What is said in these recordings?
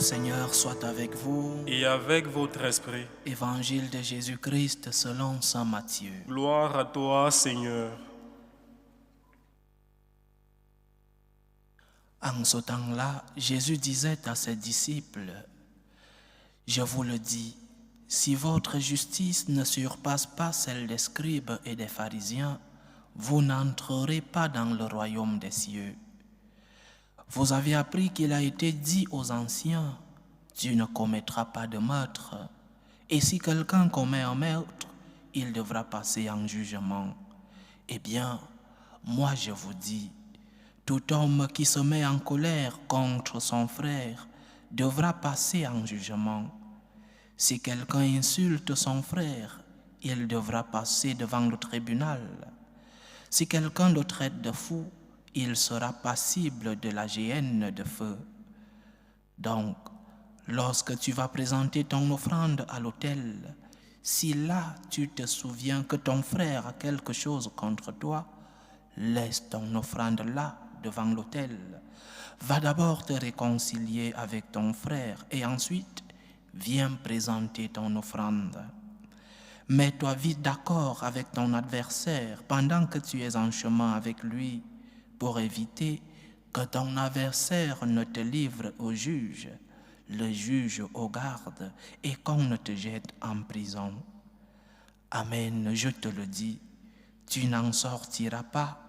Seigneur soit avec vous. Et avec votre esprit. Évangile de Jésus-Christ selon saint Matthieu. Gloire à toi, Seigneur. En ce temps-là, Jésus disait à ses disciples, « Je vous le dis, si votre justice ne surpasse pas celle des scribes et des pharisiens, vous n'entrerez pas dans le royaume des cieux. Vous avez appris qu'il a été dit aux anciens, « Tu ne commettras pas de meurtre. » Et si quelqu'un commet un meurtre, il devra passer en jugement. Eh bien, moi je vous dis, tout homme qui se met en colère contre son frère devra passer en jugement. Si quelqu'un insulte son frère, il devra passer devant le tribunal. Si quelqu'un le traite de fou, il sera passible de la géhenne de feu. Donc, lorsque tu vas présenter ton offrande à l'autel, si là tu te souviens que ton frère a quelque chose contre toi, laisse ton offrande là devant l'autel. Va d'abord te réconcilier avec ton frère et ensuite viens présenter ton offrande. Mets-toi vite d'accord avec ton adversaire pendant que tu es en chemin avec lui pour éviter que ton adversaire ne te livre au juge, le juge aux gardes et qu'on ne te jette en prison. Amen, je te le dis, tu n'en sortiras pas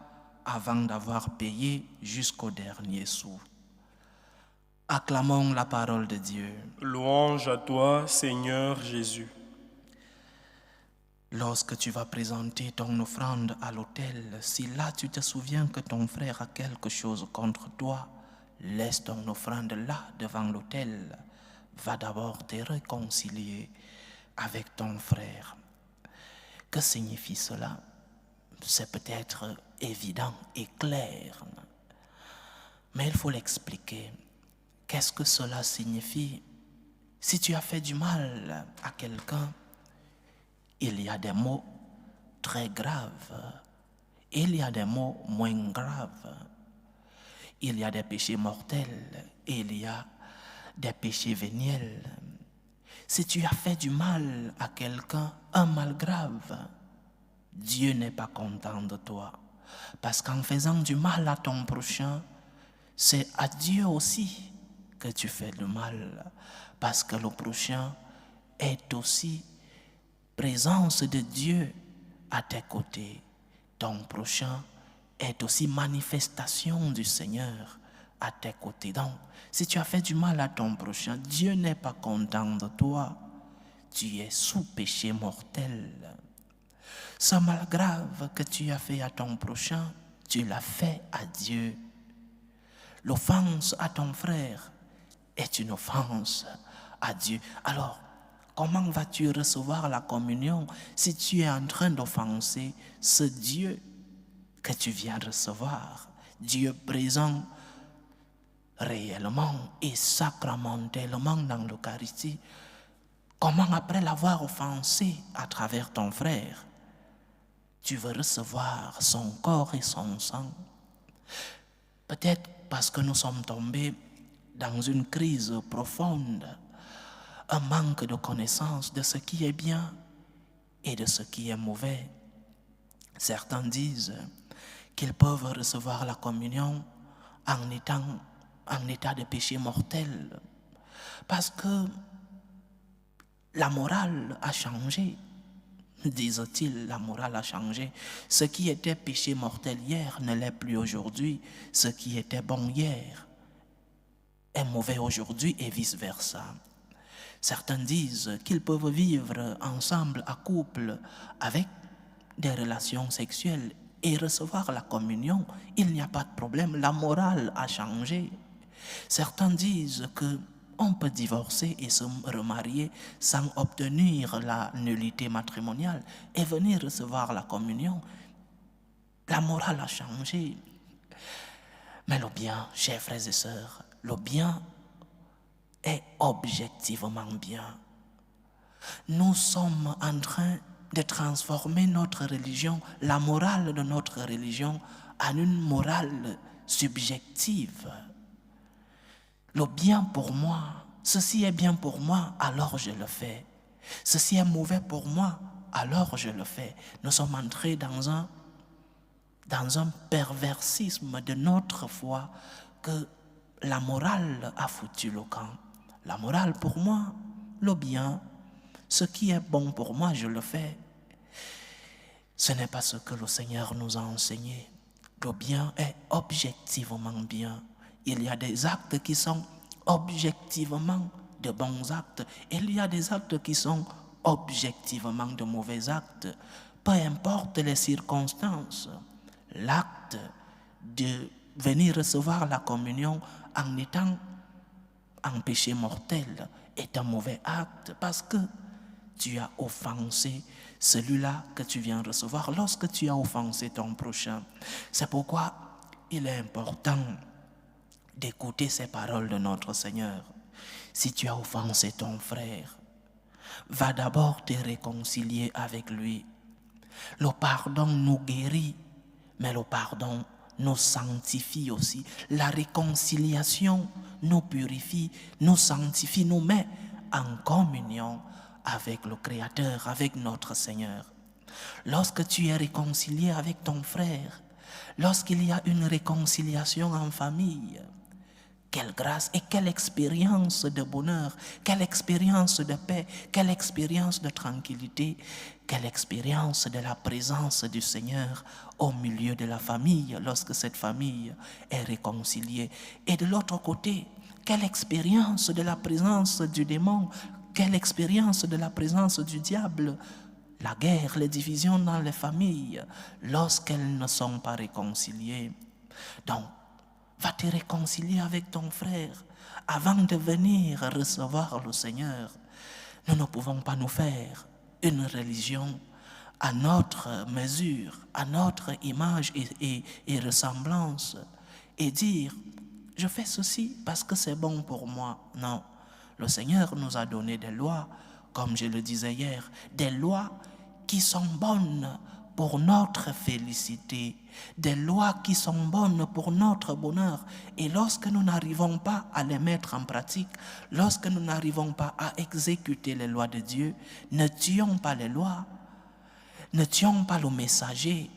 avant d'avoir payé jusqu'au dernier sou. Acclamons la parole de Dieu. Louange à toi, Seigneur Jésus. Lorsque tu vas présenter ton offrande à l'autel, si là tu te souviens que ton frère a quelque chose contre toi, laisse ton offrande là devant l'autel. Va d'abord te réconcilier avec ton frère. Que signifie cela? C'est peut-être évident et clair, mais il faut l'expliquer. Qu'est-ce que cela signifie? Si tu as fait du mal à quelqu'un, il y a des mots très graves, il y a des mots moins graves. Il y a des péchés mortels et il y a des péchés véniels. Si tu as fait du mal à quelqu'un, un mal grave, Dieu n'est pas content de toi. Parce qu'en faisant du mal à ton prochain, c'est à Dieu aussi que tu fais le mal. Parce que le prochain est aussi présence de Dieu à tes côtés. Ton prochain est aussi manifestation du Seigneur à tes côtés. Donc, si tu as fait du mal à ton prochain, Dieu n'est pas content de toi. Tu es sous péché mortel. Ce mal grave que tu as fait à ton prochain, tu l'as fait à Dieu. L'offense à ton frère est une offense à Dieu. Alors, comment vas-tu recevoir la communion si tu es en train d'offenser ce Dieu que tu viens recevoir? Dieu présent réellement et sacramentellement dans l'Eucharistie. Comment après l'avoir offensé à travers ton frère, tu veux recevoir son corps et son sang? Peut-être parce que nous sommes tombés dans une crise profonde, un manque de connaissance de ce qui est bien et de ce qui est mauvais. Certains disent qu'ils peuvent recevoir la communion en étant en état de péché mortel parce que la morale a changé. Disent-ils, la morale a changé. Ce qui était péché mortel hier ne l'est plus aujourd'hui. Ce qui était bon hier est mauvais aujourd'hui et vice-versa. Certains disent qu'ils peuvent vivre ensemble à couple avec des relations sexuelles et recevoir la communion. Il n'y a pas de problème, la morale a changé. Certains disent qu'on peut divorcer et se remarier sans obtenir la nullité matrimoniale et venir recevoir la communion. La morale a changé. Mais le bien, chers frères et sœurs, le bien est objectivement bien. Nous sommes en train de transformer notre religion, la morale de notre religion, en une morale subjective. Le bien pour moi, ceci est bien pour moi, alors je le fais. Ceci est mauvais pour moi, alors je le fais. Nous sommes entrés dans un perversisme de notre foi que la morale a foutu le camp. La morale pour moi, le bien, ce qui est bon pour moi, je le fais. Ce n'est pas ce que le Seigneur nous a enseigné. Le bien est objectivement bien. Il y a des actes qui sont objectivement de bons actes. Il y a des actes qui sont objectivement de mauvais actes. Peu importe les circonstances, l'acte de venir recevoir la communion en étant en péché mortel est un mauvais acte parce que tu as offensé celui-là que tu viens recevoir lorsque tu as offensé ton prochain. C'est pourquoi il est important d'écouter ces paroles de notre Seigneur. Si tu as offensé ton frère, va d'abord te réconcilier avec lui. Le pardon nous guérit, mais le pardon nous sanctifie aussi. La réconciliation nous purifie, nous sanctifie, nous met en communion avec le Créateur, avec notre Seigneur. Lorsque tu es réconcilié avec ton frère, lorsqu'il y a une réconciliation en famille, quelle grâce et quelle expérience de bonheur, quelle expérience de paix, quelle expérience de tranquillité, quelle expérience de la présence du Seigneur au milieu de la famille lorsque cette famille est réconciliée. Et de l'autre côté, quelle expérience de la présence du démon, quelle expérience de la présence du diable, la guerre, les divisions dans les familles lorsqu'elles ne sont pas réconciliées. Donc, va te réconcilier avec ton frère avant de venir recevoir le Seigneur. Nous ne pouvons pas nous faire une religion à notre mesure, à notre image et ressemblance et dire « je fais ceci parce que c'est bon pour moi ». Non, le Seigneur nous a donné des lois, comme je le disais hier, des lois qui sont bonnes pour notre félicité, des lois qui sont bonnes pour notre bonheur. Et lorsque nous n'arrivons pas à les mettre en pratique, lorsque nous n'arrivons pas à exécuter les lois de Dieu, ne tuons pas les lois, ne tuons pas le messager,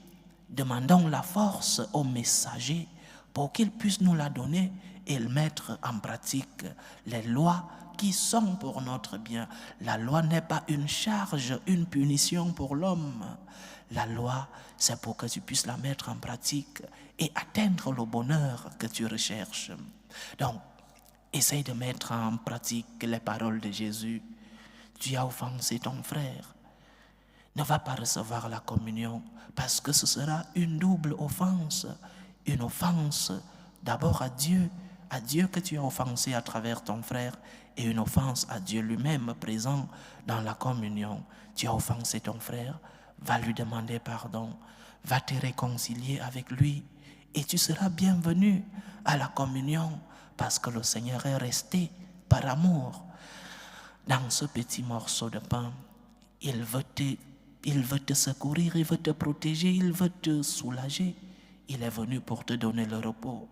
demandons la force au messager pour qu'il puisse nous la donner et le mettre en pratique. Les lois qui sont pour notre bien. La loi n'est pas une charge, une punition pour l'homme. La loi, c'est pour que tu puisses la mettre en pratique et atteindre le bonheur que tu recherches. Donc, essaye de mettre en pratique les paroles de Jésus. Tu as offensé ton frère. Ne va pas recevoir la communion parce que ce sera une double offense. Une offense d'abord à Dieu que tu as offensé à travers ton frère et une offense à Dieu lui-même présent dans la communion. Tu as offensé ton frère, va lui demander pardon, va te réconcilier avec lui et tu seras bienvenu à la communion parce que le Seigneur est resté par amour. Dans ce petit morceau de pain, il veut te secourir, il veut te protéger, il veut te soulager. Il est venu pour te donner le repos.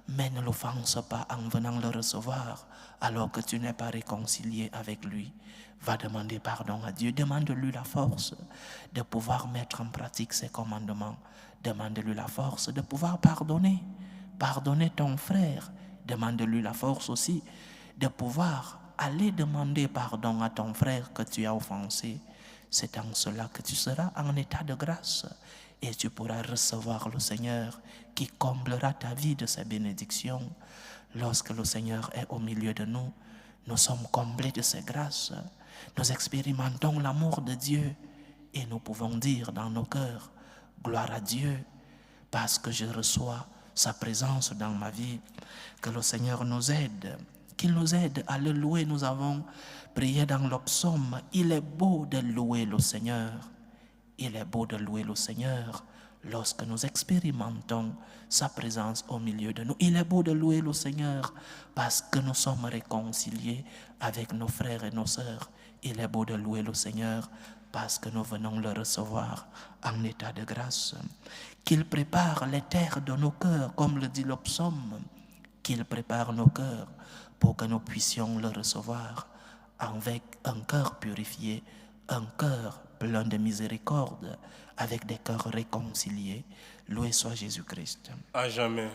Mais ne l'offense pas en venant le recevoir alors que tu n'es pas réconcilié avec lui. Va demander pardon à Dieu. Demande-lui la force de pouvoir mettre en pratique ses commandements. Demande-lui la force de pouvoir pardonner. Pardonner ton frère. Demande-lui la force aussi de pouvoir aller demander pardon à ton frère que tu as offensé. C'est en cela que tu seras en état de grâce. Et tu pourras recevoir le Seigneur qui comblera ta vie de ses bénédictions. Lorsque le Seigneur est au milieu de nous, nous sommes comblés de ses grâces. Nous expérimentons l'amour de Dieu et nous pouvons dire dans nos cœurs, gloire à Dieu, parce que je reçois sa présence dans ma vie. Que le Seigneur nous aide, qu'il nous aide à le louer. Nous avons prié dans le psaume, il est beau de louer le Seigneur. Il est beau de louer le Seigneur lorsque nous expérimentons sa présence au milieu de nous. Il est beau de louer le Seigneur parce que nous sommes réconciliés avec nos frères et nos sœurs. Il est beau de louer le Seigneur parce que nous venons le recevoir en état de grâce. Qu'il prépare les terres de nos cœurs, comme le dit le psaume, qu'il prépare nos cœurs pour que nous puissions le recevoir avec un cœur purifié, un cœur plein de miséricorde, avec des cœurs réconciliés. Loué soit Jésus-Christ. À jamais.